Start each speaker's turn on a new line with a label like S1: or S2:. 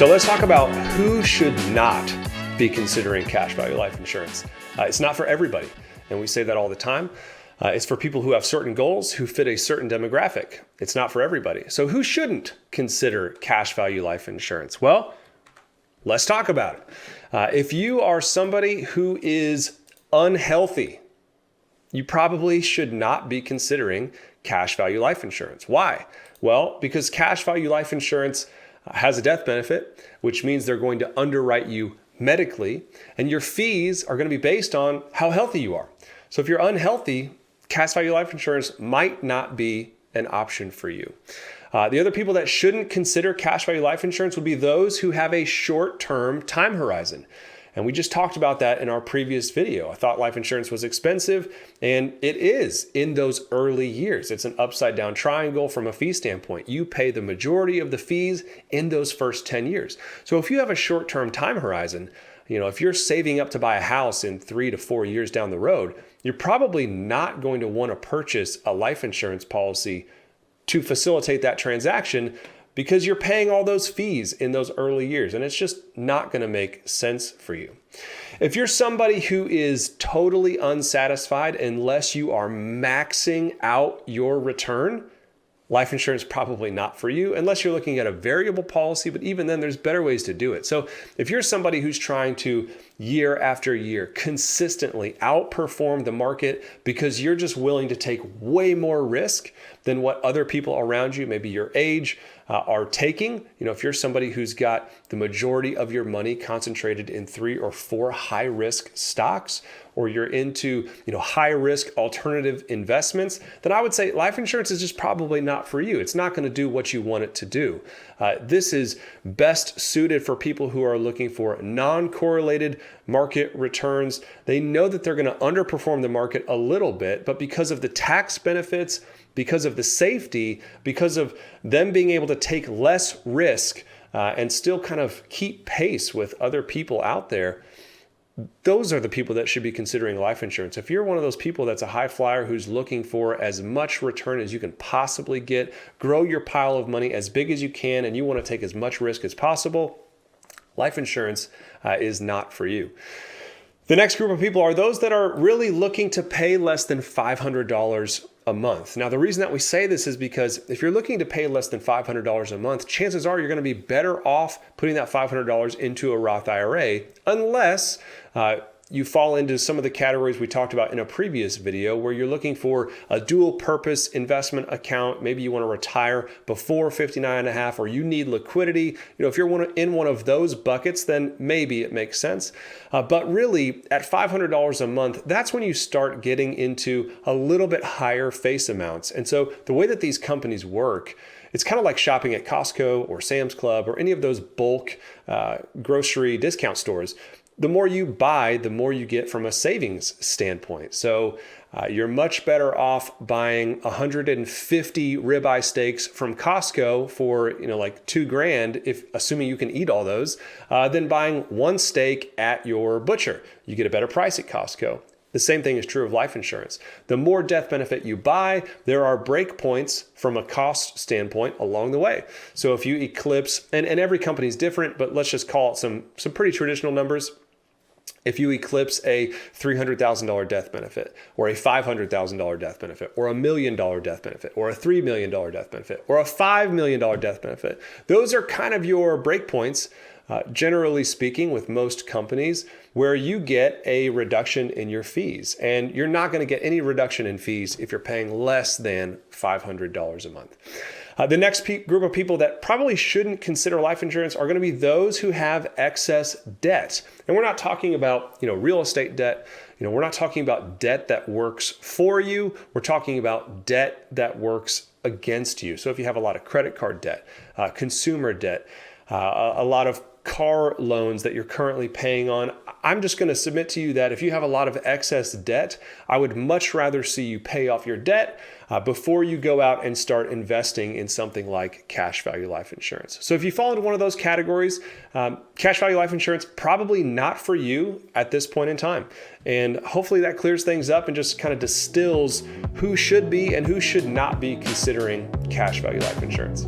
S1: So let's talk about who should not be considering cash value life insurance. It's not for everybody, and we say that all the time. It's for people who have certain goals, who fit a certain demographic. It's not for everybody. So who shouldn't consider cash value life insurance? Well, let's talk about it. If you are somebody who is unhealthy, you probably should not be considering cash value life insurance. Why? Well, because cash value life insurance has a death benefit, which means they're going to underwrite you medically, and your fees are going to be based on how healthy you are. So if you're unhealthy, cash value life insurance might not be an option for you. The other people that shouldn't consider cash value life insurance would be those who have a short-term time horizon. And we just talked about that in our previous video. I thought life insurance was expensive, and it is in those early years. It's an upside down triangle from a fee standpoint. You pay the majority of the fees in those first 10 years. So if you have a short-term time horizon, if you're saving up to buy a house in 3 to 4 years down the road, you're probably not going to want to purchase a life insurance policy to facilitate that transaction because you're paying all those fees in those early years, and it's just not going to make sense for you. If you're somebody who is totally unsatisfied unless you are maxing out your return, life insurance probably not for you unless you're looking at a variable policy, but even then there's better ways to do it. So if you're somebody who's trying to year after year consistently outperform the market because you're just willing to take way more risk than what other people around you, maybe your age, are taking, if you're somebody who's got the majority of your money concentrated in 3 or 4 high risk stocks, or you're into, high risk alternative investments, then I would say life insurance is just probably not for you. It's not going to do what you want it to do. This is best suited for people who are looking for non-correlated market returns. They know that they're going to underperform the market a little bit, but because of the tax benefits, because of the safety, because of them being able to take less risk and still kind of keep pace with other people out there, those are the people that should be considering life insurance. If you're one of those people that's a high flyer who's looking for as much return as you can possibly get, grow your pile of money as big as you can, and you want to take as much risk as possible, life insurance is not for you. The next group of people are those that are really looking to pay less than $500 a month. Now, the reason that we say this is because if you're looking to pay less than $500 a month, chances are you're going to be better off putting that $500 into a Roth IRA, unless you fall into some of the categories we talked about in a previous video where you're looking for a dual purpose investment account. Maybe you want to retire before 59 and a half, or you need liquidity. If you're in one of those buckets, then maybe it makes sense. But really at $500 a month, that's when you start getting into a little bit higher face amounts. And so the way that these companies work, it's kind of like shopping at Costco or Sam's Club or any of those bulk grocery discount stores. The more you buy, the more you get from a savings standpoint. So you're much better off buying 150 ribeye steaks from Costco for like $2,000, if assuming you can eat all those, than buying one steak at your butcher. You get a better price at Costco. The same thing is true of life insurance. The more death benefit you buy, there are break points from a cost standpoint along the way. So if you eclipse, and every company is different, but let's just call it some pretty traditional numbers. If you eclipse a $300,000 death benefit, or a $500,000 death benefit, or $1 million death benefit, or a $3 million death benefit, or a $5 million death benefit, those are kind of your breakpoints, generally speaking, with most companies, where you get a reduction in your fees. And you're not going to get any reduction in fees if you're paying less than $500 a month. The next group of people that probably shouldn't consider life insurance are going to be those who have excess debt. And we're not talking about, real estate debt. We're not talking about debt that works for you. We're talking about debt that works against you. So if you have a lot of credit card debt, consumer debt, a lot of car loans that you're currently paying on, I'm just going to submit to you that if you have a lot of excess debt, I would much rather see you pay off your debt before you go out and start investing in something like cash value life insurance. So if you fall into one of those categories, cash value life insurance, probably not for you at this point in time. And hopefully that clears things up and just kind of distills who should be and who should not be considering cash value life insurance.